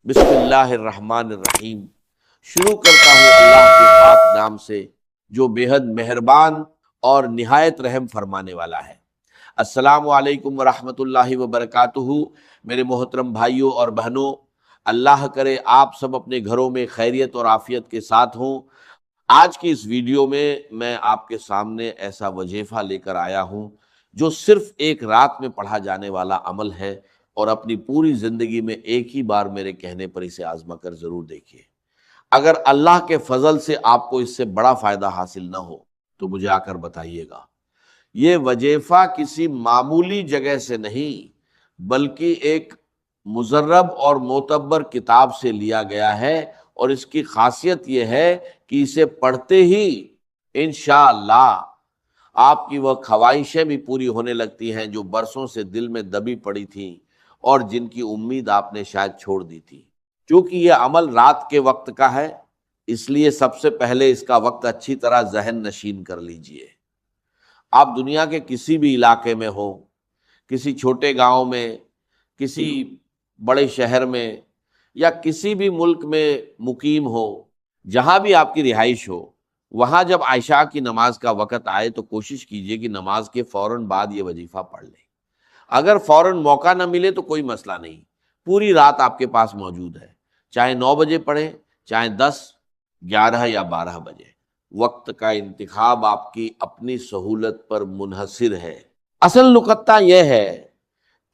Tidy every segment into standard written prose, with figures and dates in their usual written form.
बिस्मिल्लाहिर्रहमानिर्रहीम। शुरू करता हूँ अल्लाह के पाक नाम से जो बेहद मेहरबान और निहायत रहम फरमाने वाला है। अस्सलामु अलैकुम वरहमतुल्लाहि वबरकातुहू। मेरे मोहतरम भाइयों और बहनों, अल्लाह करे आप सब अपने घरों में खैरियत और आफियत के साथ हों। आज की इस वीडियो में मैं आपके सामने ऐसा वजीफा लेकर आया हूँ जो सिर्फ एक रात में पढ़ा जाने वाला अमल है, और अपनी पूरी जिंदगी में एक ही बार मेरे कहने पर इसे आजमा कर जरूर देखिए। अगर अल्लाह के फजल से आपको इससे बड़ा फायदा हासिल ना हो तो मुझे आकर बताइएगा। ये वजीफा किसी मामूली जगह से नहीं बल्कि एक मुजर्रब और मोतबर किताब से लिया गया है, और इसकी खासियत यह है कि इसे पढ़ते ही इंशाअल्लाह आपकी वह ख्वाहिशें भी पूरी होने लगती हैं जो बरसों से दिल में दबी पड़ी थीं और जिनकी उम्मीद आपने शायद छोड़ दी थी। क्योंकि यह अमल रात के वक्त का है, इसलिए सबसे पहले इसका वक्त अच्छी तरह जहन नशीन कर लीजिए। आप दुनिया के किसी भी इलाके में हो, किसी छोटे गांव में, किसी बड़े शहर में, या किसी भी मुल्क में मुकीम हो, जहां भी आपकी रिहाइश हो, वहां जब आयशा की नमाज का वक़्त आए तो कोशिश कीजिए कि नमाज के फौरन बाद ये वजीफा पढ़ लें। अगर फौरन मौका ना मिले तो कोई मसला नहीं, पूरी रात आपके पास मौजूद है। चाहे 9 बजे पढ़ें, चाहे 10, 11 या 12 बजे, वक्त का इंतखाब आपकी अपनी सहूलत पर मुनहसिर है। असल नुकत्ता यह है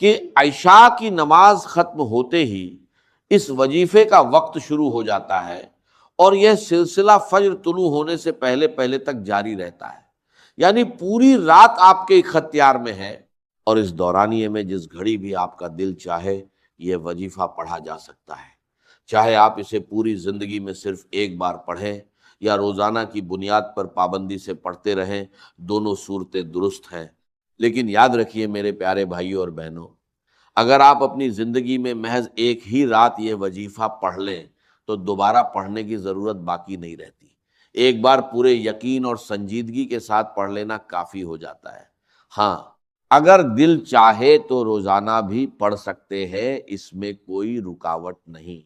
कि इशा की नमाज खत्म होते ही इस वजीफे का वक्त शुरू हो जाता है, और यह सिलसिला फज्र तुलू होने से पहले पहले तक जारी रहता है। यानी पूरी रात आपके इख्तियार में है, और इस दौरानिए में जिस घड़ी भी आपका दिल चाहे यह वजीफा पढ़ा जा सकता है। चाहे आप इसे पूरी जिंदगी में सिर्फ एक बार पढ़ें या रोजाना की बुनियाद पर पाबंदी से पढ़ते रहें, दोनों सूरतें दुरुस्त हैं। लेकिन याद रखिए मेरे प्यारे भाइयों और बहनों, अगर आप अपनी जिंदगी में महज एक ही रात ये वजीफा पढ़ लें तो दोबारा पढ़ने की जरूरत बाकी नहीं रहती। एक बार पूरे यकीन और संजीदगी के साथ पढ़ लेना काफी हो जाता है। हाँ, अगर दिल चाहे तो रोजाना भी पढ़ सकते हैं, इसमें कोई रुकावट नहीं।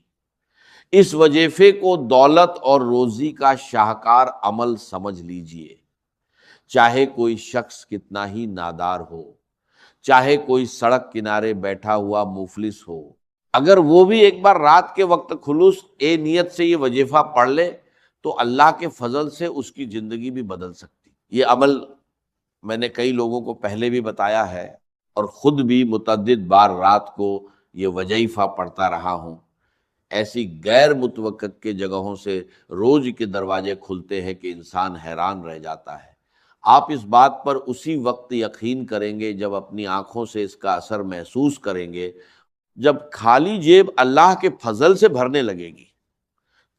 इस वजीफे को दौलत और रोजी का शाहकार अमल समझ लीजिए। चाहे कोई शख्स कितना ही नादार हो, चाहे कोई सड़क किनारे बैठा हुआ मुफलिस हो, अगर वो भी एक बार रात के वक्त खुलूस ए नियत से ये वजीफा पढ़ ले तो अल्लाह के फजल से उसकी जिंदगी भी बदल सकती। ये अमल मैंने कई लोगों को पहले भी बताया है, और खुद भी मुतअद्दिद बार रात को ये वजीफा पढ़ता रहा हूँ। ऐसी गैर मुतवक्कित के जगहों से रोज के दरवाजे खुलते हैं कि इंसान हैरान रह जाता है। आप इस बात पर उसी वक्त यकीन करेंगे जब अपनी आंखों से इसका असर महसूस करेंगे, जब खाली जेब अल्लाह के फजल से भरने लगेगी,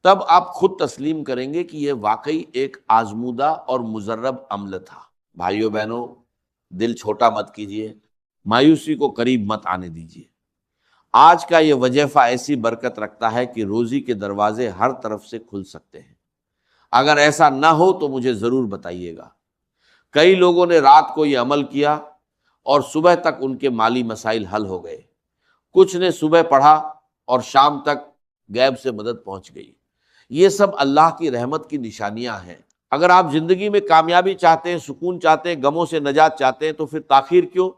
तब आप खुद तस्लीम करेंगे कि यह वाकई एक आजमूदा और मुजर्रब अमल था। भाइयों बहनों, दिल छोटा मत कीजिए, मायूसी को करीब मत आने दीजिए। आज का ये वजीफा ऐसी बरकत रखता है कि रोजी के दरवाजे हर तरफ से खुल सकते हैं। अगर ऐसा ना हो तो मुझे जरूर बताइएगा। कई लोगों ने रात को ये अमल किया और सुबह तक उनके माली मसाइल हल हो गए। कुछ ने सुबह पढ़ा और शाम तक गैब से मदद पहुंच गई। ये सब अल्लाह की रहमत की निशानियां हैं। अगर आप जिंदगी में कामयाबी चाहते हैं, सुकून चाहते हैं, गमों से नजात चाहते हैं, तो फिर ताखीर क्यों?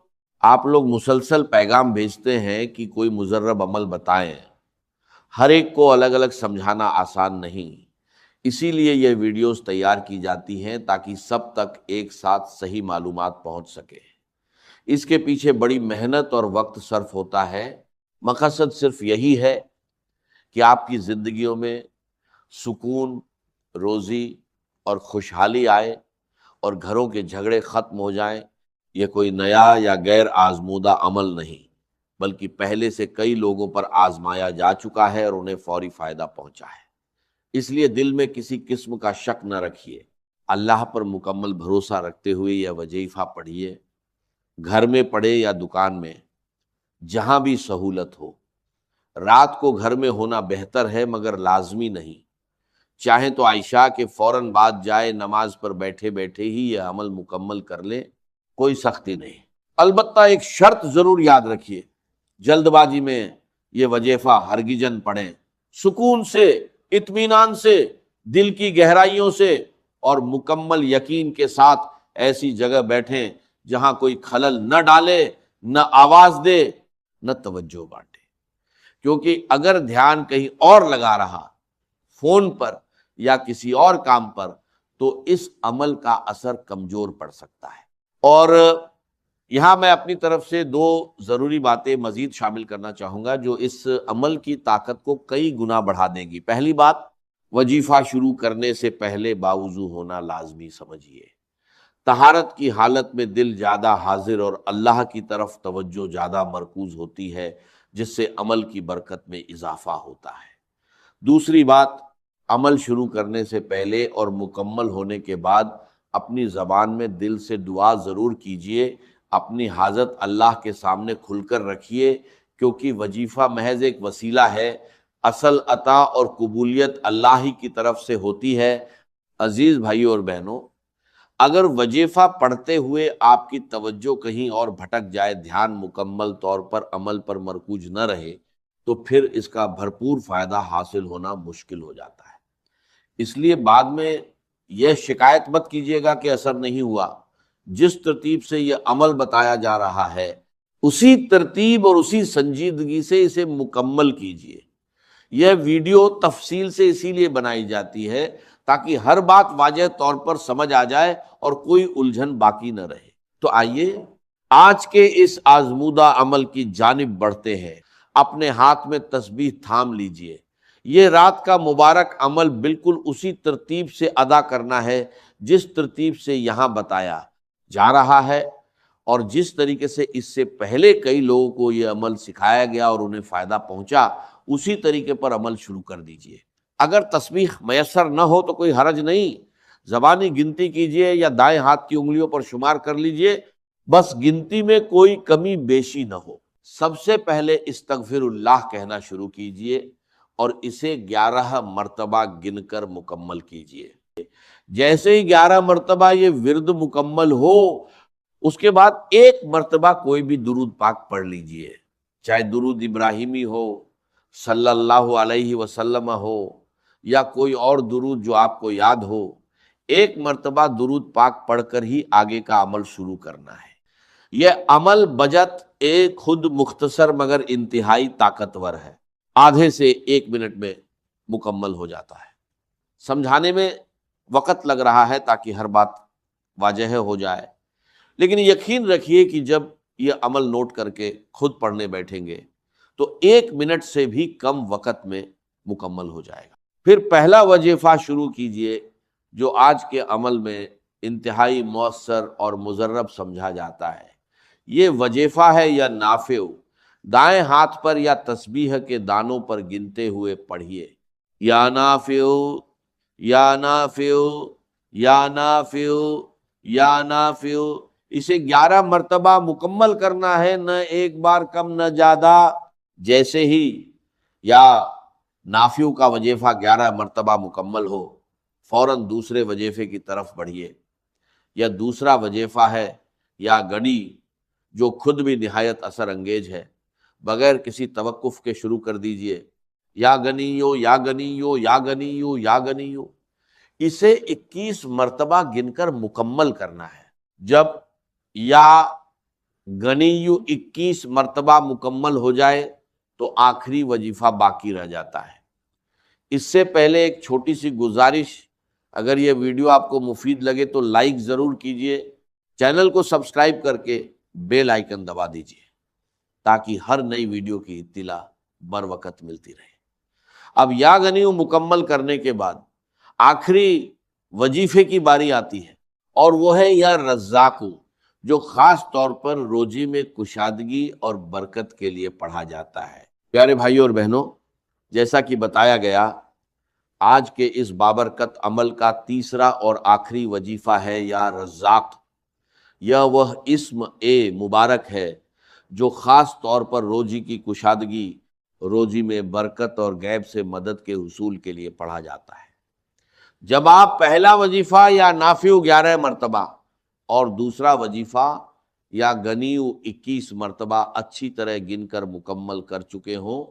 आप लोग मुसलसल पैगाम भेजते हैं कि कोई मुजर्रब अमल बताएं। हर एक को अलग अलग समझाना आसान नहीं, इसीलिए ये वीडियोस तैयार की जाती हैं ताकि सब तक एक साथ सही मालूमात पहुंच सके। इसके पीछे बड़ी मेहनत और वक्त सर्फ होता है। मकसद सिर्फ यही है कि आपकी जिंदगियों में सुकून, रोजी और खुशहाली आए और घरों के झगड़े खत्म हो जाएं। यह कोई नया या गैर आजमूदा अमल नहीं, बल्कि पहले से कई लोगों पर आजमाया जा चुका है और उन्हें फौरी फायदा पहुंचा है। इसलिए दिल में किसी किस्म का शक न रखिए, अल्लाह पर मुकम्मल भरोसा रखते हुए यह वजीफा पढ़िए। घर में पढ़े या दुकान में, जहां भी सहूलत हो। रात को घर में होना बेहतर है मगर लाजमी नहीं। चाहे तो आयशा के फौरन बाद जाए नमाज पर बैठे बैठे ही यह अमल मुकम्मल कर ले, कोई सख्ती नहीं। अलबत्ता एक शर्त जरूर याद रखिए, जल्दबाजी में یہ وظیفہ ہرگزن پڑھیں، سکون سے، اطمینان سے، دل کی گہرائیوں سے اور مکمل یقین کے ساتھ ایسی جگہ بیٹھیں جہاں کوئی خلل نہ ڈالے، نہ آواز دے، نہ توجہ بانٹے، کیونکہ اگر دھیان کہیں اور لگا رہا، فون پر یا کسی اور کام پر، تو اس عمل کا اثر کمزور پڑ سکتا ہے۔ اور یہاں میں اپنی طرف سے 2 ضروری باتیں مزید شامل کرنا چاہوں گا جو اس عمل کی طاقت کو کئی گنا بڑھا دیں گی۔ پہلی بات، وظیفہ شروع کرنے سے پہلے باوضو ہونا لازمی سمجھیے۔ طہارت کی حالت میں دل زیادہ حاضر اور اللہ کی طرف توجہ زیادہ مرکوز ہوتی ہے، جس سے عمل کی برکت میں اضافہ ہوتا ہے۔ دوسری بات، عمل شروع کرنے سے پہلے اور مکمل ہونے کے بعد اپنی زبان میں دل سے دعا ضرور کیجئے، اپنی حاجت اللہ کے سامنے کھل کر رکھیے، کیونکہ وظیفہ محض ایک وسیلہ ہے، اصل عطا اور قبولیت اللہ ہی کی طرف سے ہوتی ہے۔ عزیز بھائیوں اور بہنوں، اگر وظیفہ پڑھتے ہوئے آپ کی توجہ کہیں اور بھٹک جائے، دھیان مکمل طور پر عمل پر مرکوز نہ رہے، تو پھر اس کا بھرپور فائدہ حاصل ہونا مشکل ہو جاتا ہے۔ اس لیے بعد میں یہ شکایت مت کیجیے گا کہ اثر نہیں ہوا۔ جس ترتیب سے یہ عمل بتایا جا رہا ہے، اسی ترتیب اور اسی سنجیدگی سے اسے مکمل کیجیے۔ یہ ویڈیو تفصیل سے اسی لیے بنائی جاتی ہے تاکہ ہر بات واضح طور پر سمجھ آ جائے اور کوئی الجھن باقی نہ رہے۔ تو آئیے آج کے اس آزمودہ عمل کی جانب بڑھتے ہیں۔ اپنے ہاتھ میں تسبیح تھام لیجئے۔ یہ رات کا مبارک عمل بالکل اسی ترتیب سے ادا کرنا ہے جس ترتیب سے یہاں بتایا جا رہا ہے، اور جس طریقے سے اس سے پہلے کئی لوگوں کو یہ عمل سکھایا گیا اور انہیں فائدہ پہنچا، اسی طریقے پر عمل شروع کر دیجئے۔ اگر تسبیح میسر نہ ہو تو کوئی حرج نہیں، زبانی گنتی کیجئے یا دائیں ہاتھ کی انگلیوں پر شمار کر لیجئے، بس گنتی میں کوئی کمی بیشی نہ ہو۔ سب سے پہلے استغفر اللہ کہنا شروع کیجئے اور اسے 11 مرتبہ گن کر مکمل کیجئے۔ جیسے ہی 11 مرتبہ یہ ورد مکمل ہو، اس کے بعد 1 مرتبہ کوئی بھی درود پاک پڑھ لیجئے، چاہے درود ابراہیمی ہو، صلی اللہ علیہ وسلم ہو، یا کوئی اور درود جو آپ کو یاد ہو۔ 1 مرتبہ درود پاک پڑھ کر ہی آگے کا عمل شروع کرنا ہے۔ یہ عمل بجت ایک خود مختصر مگر انتہائی طاقتور ہے، آدھے سے 1 منٹ میں مکمل ہو جاتا ہے۔ سمجھانے میں وقت لگ رہا ہے تاکہ ہر بات واضح ہو جائے، لیکن یقین رکھیے کہ جب یہ عمل نوٹ کر کے خود پڑھنے بیٹھیں گے تو 1 منٹ سے بھی کم وقت میں مکمل ہو جائے گا۔ پھر پہلا وظیفہ شروع کیجئے جو آج کے عمل میں انتہائی مؤثر اور مجرب سمجھا جاتا ہے۔ یہ وظیفہ ہے یا نافع، دائیں ہاتھ پر یا تسبیح کے دانوں پر گنتے ہوئے پڑھیے، یا نافع یا نافع یا نافع یا نافع۔ اسے 11 مرتبہ مکمل کرنا ہے، نہ ایک بار کم نہ زیادہ۔ جیسے ہی یا نافع کا وظیفہ 11 مرتبہ مکمل ہو، فوراً دوسرے وظیفے کی طرف بڑھیے۔ یا دوسرا وظیفہ ہے یا گنی، جو خود بھی نہایت اثر انگیز ہے، بغیر کسی توقف کے شروع کر دیجئے، یا گنیو یا گنیو یا گنیو یا گنیو۔ اسے 21 مرتبہ گن کر مکمل کرنا ہے۔ جب یا گنیو 21 مرتبہ مکمل ہو جائے تو آخری وظیفہ باقی رہ جاتا ہے۔ اس سے پہلے ایک چھوٹی سی گزارش، اگر یہ ویڈیو آپ کو مفید لگے تو لائک ضرور کیجئے، چینل کو سبسکرائب کر کے بیل آئیکن دبا دیجئے تاکہ ہر نئی ویڈیو کی اطلاع بر وقت ملتی رہے۔ اب یا گنیو مکمل کرنے کے بعد آخری وظیفے کی باری آتی ہے، اور وہ ہے یا رزاقو، جو خاص طور پر روزی میں کشادگی اور برکت کے لیے پڑھا جاتا ہے۔ پیارے بھائیوں اور بہنوں، جیسا کہ بتایا گیا، آج کے اس بابرکت عمل کا تیسرا اور آخری وظیفہ ہے یا رزاق۔ یہ وہ اسم مبارک ہے جو خاص طور پر روزی کی کشادگی، روزی میں برکت اور غیب سے مدد کے حصول کے لیے پڑھا جاتا ہے۔ جب آپ پہلا وظیفہ یا نافع 11 مرتبہ اور دوسرا وظیفہ یا گنیو 21 مرتبہ اچھی طرح گن کر مکمل کر چکے ہوں